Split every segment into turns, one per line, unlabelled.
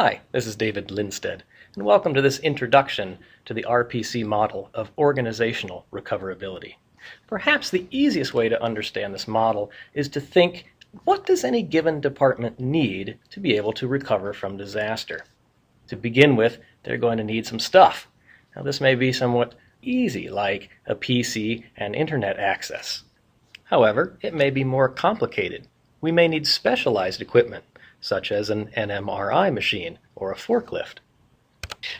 Hi, this is David Lindstedt, and welcome to this introduction to the RPC model of organizational recoverability. Perhaps the easiest way to understand this model is to think, what does any given department need to be able to recover from disaster? To begin with, they're going to need some stuff. Now, this may be somewhat easy, like a PC and internet access. However, it may be more complicated. We may need specialized equipment, such as an NMRI machine or a forklift.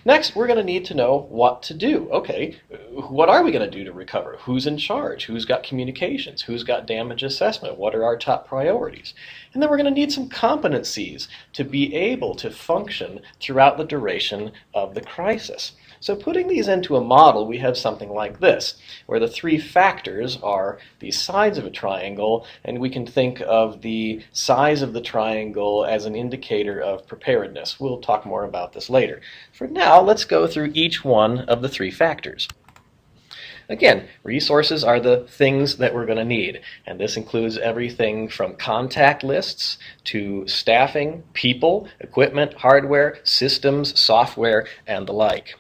Next, we're going to need to know what to do. Okay, what are we going to do to recover? Who's in charge? Who's got communications? Who's got damage assessment? What are our top priorities? And then we're going to need some competencies to be able to function throughout the duration of the crisis. So putting these into a model, we have something like this, where the three factors are the sides of a triangle, and we can think of the size of the triangle as an indicator of preparedness. We'll talk more about this later. For now, let's go through each one of the three factors. Again, resources are the things that we're going to need, and this includes everything from contact lists to staffing, people, equipment, hardware, systems, software, and the like.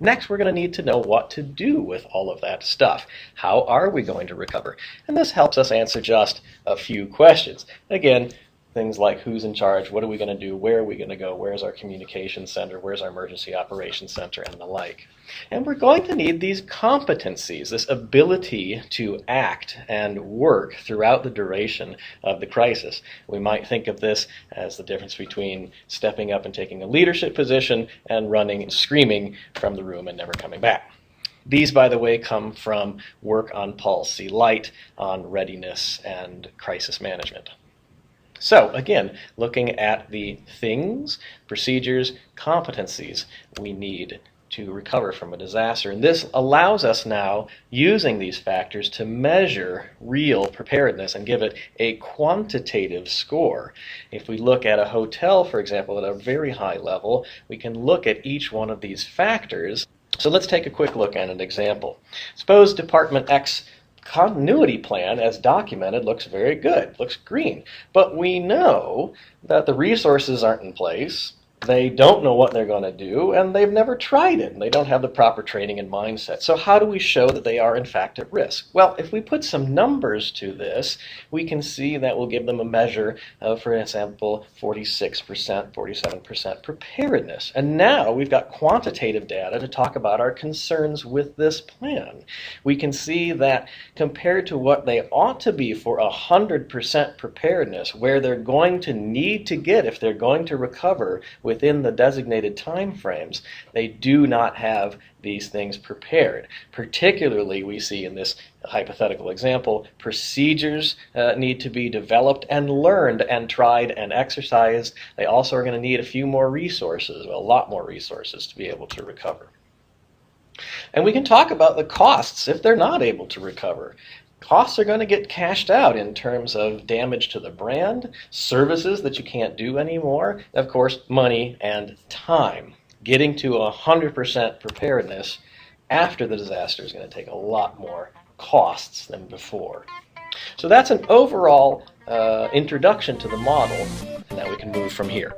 Next, we're going to need to know what to do with all of that stuff. How are we going to recover? And this helps us answer just a few questions. Again, things like who's in charge, what are we going to do, where are we going to go, where's our communication center, where's our emergency operations center, and the like. And we're going to need these competencies, this ability to act and work throughout the duration of the crisis. We might think of this as the difference between stepping up and taking a leadership position and running and screaming from the room and never coming back. These, by the way, come from work on Policy Light on readiness and crisis management. So, again, looking at the things, procedures, competencies we need to recover from a disaster. And this allows us now, using these factors, to measure real preparedness and give it a quantitative score. If we look at a hotel, for example, at a very high level, we can look at each one of these factors. So let's take a quick look at an example. Suppose Department X continuity plan, as documented, looks very good, looks green. But we know that the resources aren't in place, they don't know what they're going to do, and they've never tried it, and they don't have the proper training and mindset. So how do we show that they are in fact at risk? Well, if we put some numbers to this, we can see that we'll give them a measure of, for example, 46%, 47% preparedness. And now we've got quantitative data to talk about our concerns with this plan. We can see that compared to what they ought to be for 100% preparedness, where they're going to need to get if they're going to recover within the designated time frames, they do not have these things prepared. Particularly, we see in this hypothetical example, procedures need to be developed and learned and tried and exercised. They also are going to need a few more resources, a lot more resources, to be able to recover. And we can talk about the costs if they're not able to recover. Costs are going to get cashed out in terms of damage to the brand, services that you can't do anymore, of course, money and time. Getting to 100% preparedness after the disaster is going to take a lot more costs than before. So that's an overall introduction to the model, and now we can move from here.